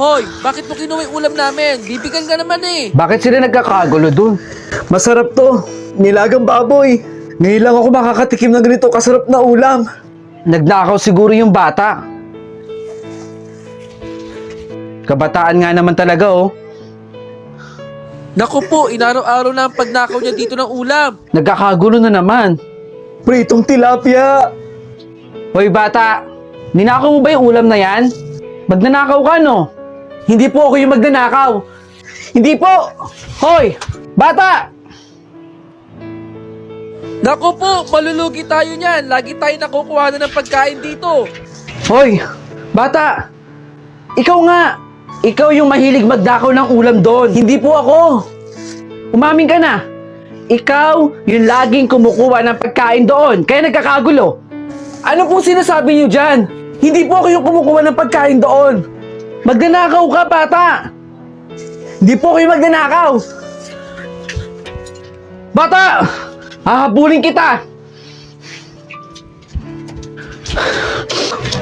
Hoy, bakit mo kinuha yung ulam namin? Bibigyan ka naman eh. Bakit sila nagkakagulo dun? Masarap to. Nilagang baboy. Ngayon lang ako makakatikim ng ganito kasarap na ulam. Nagnakaw siguro yung bata. Kabataan nga naman talaga oh. Naku po, inaraw-araw na ang pagnakaw niya dito ng ulam. Nagkakagulo na naman. Pritong tilapia. Hoy bata, ninakaw mo ba yung ulam na yan? Magnanakaw ka no? Hindi po ako yung magnanakaw. Hindi po! Hoy! Bata! Naku po, malulugi tayo niyan. Lagi tayo nakukuha na ng pagkain dito. Hoy! Bata! Ikaw nga! Ikaw yung mahilig magdakaw ng ulam doon. Hindi po ako! Umamin ka na! Ikaw yung laging kumukuha ng pagkain doon. Kaya nagkakagulo. Ano po sinasabi niyo dyan? Hindi po ako yung kumukuha ng pagkain doon. Magnanakaw ka, bata! Hindi po ako yung magnanakaw. Bata! Hahabulin kita!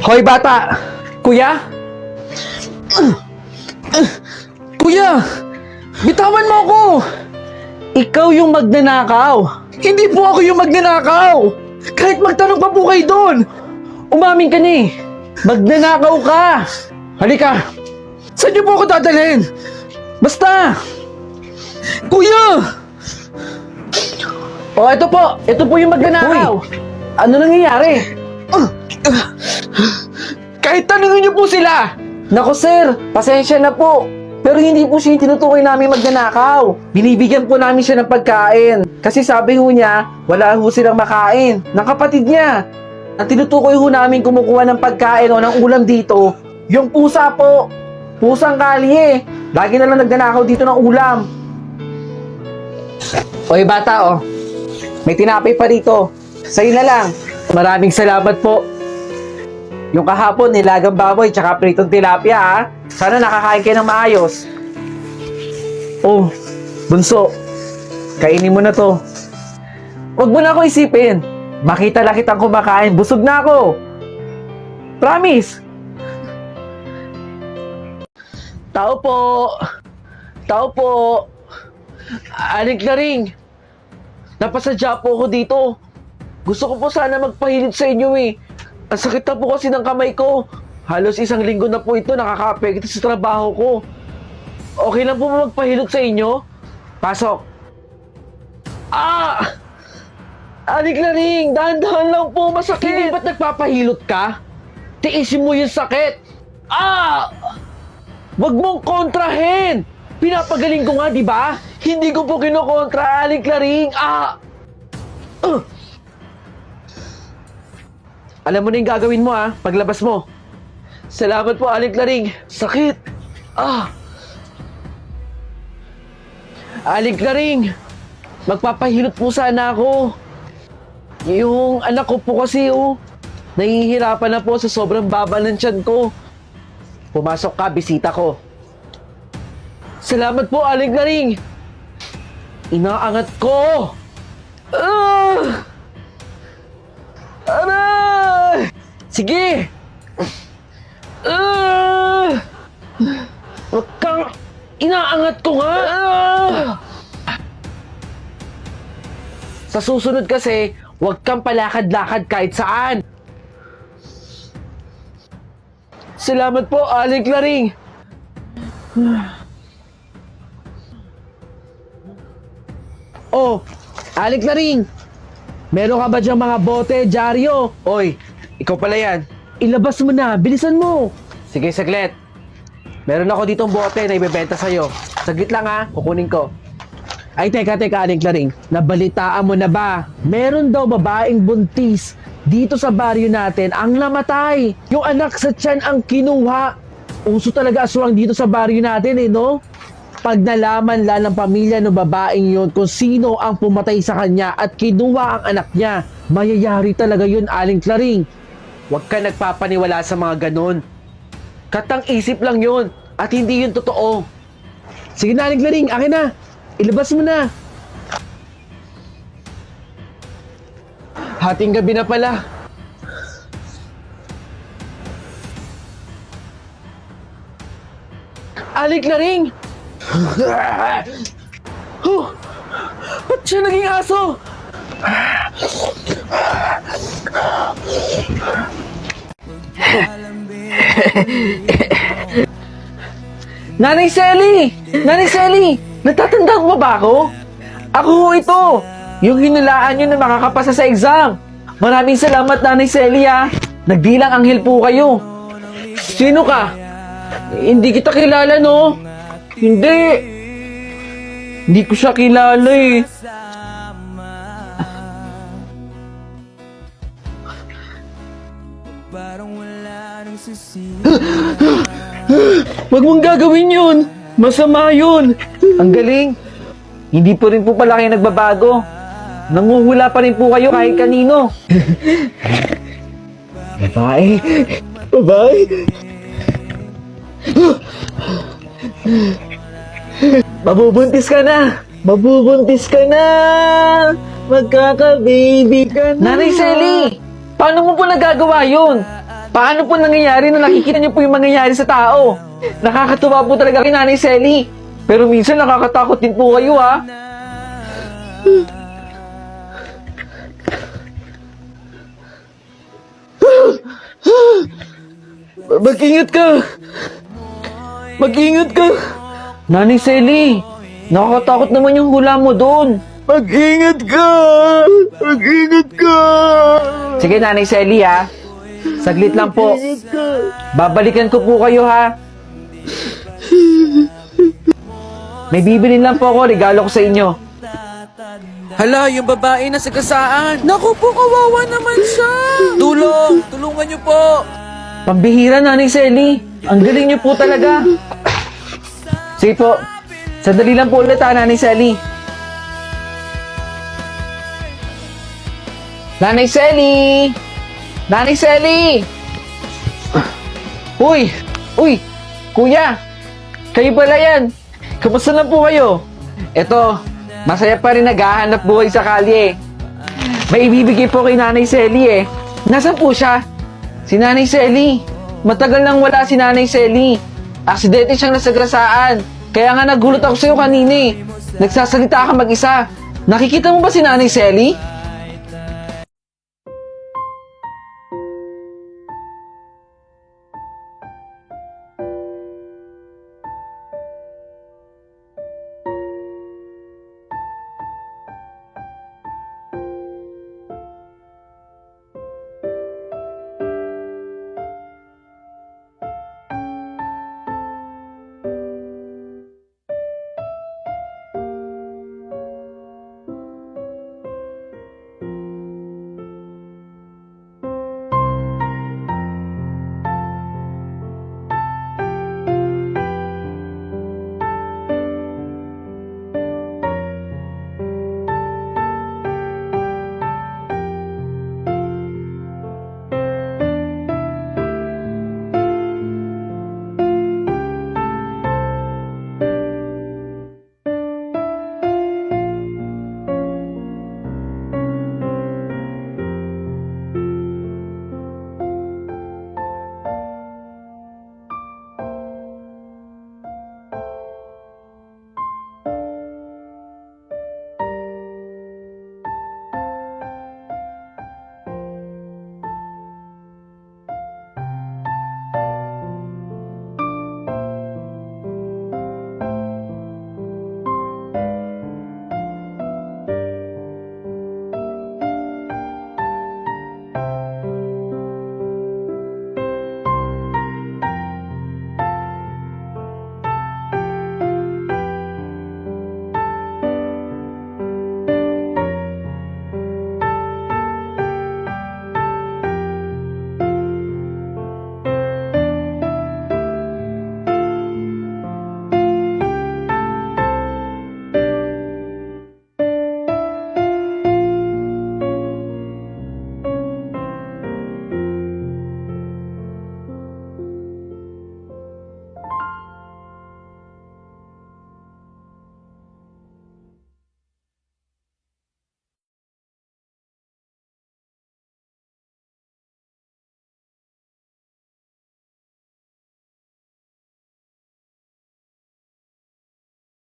Hoy, bata! Kuya? Kuya! Bitawan mo ako! Ikaw yung magnanakaw. Hindi po ako yung magnanakaw. Kahit magtanong pa po kayo doon. Umamin ka ni. Magnanakaw ka. Halika. Saan niyo po ako dadalhin? Basta. Kuya! O, ito po. Ito po yung magnanakaw. Ano nangyayari? Kahit tanungin niyo po sila. Nako sir, pasensya na po. Pero hindi po siya yung tinutukoy namin magnanakaw. Binibigyan po namin siya ng pagkain. Kasi sabi ho niya, wala ho silang makain. Ng kapatid niya. Ang tinutukoy ho namin kumukuha ng pagkain o ng ulam dito, yung pusa po. Pusang kalye. Lagi na lang nagnanakaw dito ng ulam. Oy bata oh. May tinapay pa dito. Sa'yo na lang. Maraming salamat po. Yung kahapon, nilagang baboy tsaka pritong tilapia ha. Sana nakakain kayo ng maayos. Oh, bunso. Kainin mo na to. Huwag mo na ako isipin. Makita lang kitang kumakain. Busog na ako. Promise. Tao po. Tao po. Aling Laring. Napasadya po ako dito. Gusto ko po sana magpahilit sa inyo eh. Ang sakit na po kasi ng kamay ko. Halos 1 linggo na po ito nakaka-apekto sa trabaho ko. Okay lang po ba magpahilot sa inyo? Pasok. Ah! Aling Laring, dahan-dahan lang po, masakit. Hindi ba't nagpapahilot ka? Tiisin mo yung sakit. Ah! Wag mong kontrahin! Pinapagaling ko nga, di ba? Hindi ko po kinokontra, Aling Laring. Ah! Alam mo na yung gagawin mo ha, paglabas mo. Salamat po, Aling Laring. Sakit. Ah! Aling Laring, magpapahilot po sana ako. Yung anak ko po kasi nahihirapan na po sa sobrang baba ng tiyan ko. Pumasok ka, bisita ko. Salamat po, Aling Laring. Inaangat ko. Ah! Aray! Sige! Huwag kang inaangat ko nga! Sa susunod kasi, huwag kang palakad-lakad kahit saan. Salamat po, Aling Laring. Oh, Aling Laring. Meron ka ba diyang mga bote, dyaryo? Oy, ikaw pala yan. Ilabas mo na, bilisan mo. Sige, saglit. Meron ako ditong bote na ibebenta sa'yo. Saglit lang ha, kukunin ko. Ay, teka, Aling Laring. Nabalitaan mo na ba? Meron daw babaeng buntis dito sa baryo natin ang namatay. Yung anak sa tiyan ang kinuha. Uso talaga aswang dito sa baryo natin no? Pag nalaman lang ng pamilya ng babaeng yun kung sino ang pumatay sa kanya at kinuha ang anak niya, mayayari talaga yun, Aling Laring. Huwag ka nagpapaniwala sa mga ganon. Katang isip lang yun at hindi yun totoo. Sige na, Aling Laring, akin na. Ilabas mo na. Hating gabi na pala. Alik na ring! Oh, ba't siya naging aso? Nanay Selly! Nanay Selly! Natatandaan mo ba ako? Ako ho ito! Yung hinulaan nyo na makakapasa sa exam! Maraming salamat, Nanay Selly, ha! Nagbilang anghel po kayo! Sino ka? Hindi kita kilala, no? Hindi! Hindi ko siya kilala, eh. Wag mong gagawin yun! Masama yun! Ang galing! Hindi po rin po pala kayo nagbabago. Nanguhula pa rin po kayo kahit kanino. Babae! Babae! Mabubuntis ka na! Mabubuntis ka na! Magkaka-baby ka na! Nanay Selly! Paano mo po nagagawa yun? Paano po nangyayari na nakikita niyo po yung mangyayari sa tao? Nakakatuwa po talaga kay Nanay Selly. Pero minsan nakakatakot din po kayo, ha? Mag-ingat ka! Mag-ingat ka! Nanay Selly, nakakatakot naman yung hula mo doon. Mag-ingat ka! Mag-ingat ka! Sige, Nanay Selly, ha? Saglit lang po. Babalikan ko po kayo, ha? May bibilin lang po ako, regalo ko sa inyo. Hala, yung babae na sa gasaan. Naku po, kawawa naman siya. Tulong! Tulungan niyo po. Pambihira, Nanay Selly. Ang galing niyo po talaga. Sige po. Sandali lang po ulit, ha, Nanay Selly. Nanay Selly! Nanay Selly! Uy! Uy! Kuya! Kayo pala yan! Kamusta na po kayo? Eto, masaya pa rin naghahanap buhay sa kalye. May ibibigay po kay Nanay Selly, eh. Nasaan po siya? Si Nanay Selly. Matagal nang wala si Nanay Selly. Aksidente siyang nasagrasaan. Kaya nga nagulat ako sa'yo kanina, eh. Nagsasalita ka mag-isa. Nakikita mo ba si Nanay Selly?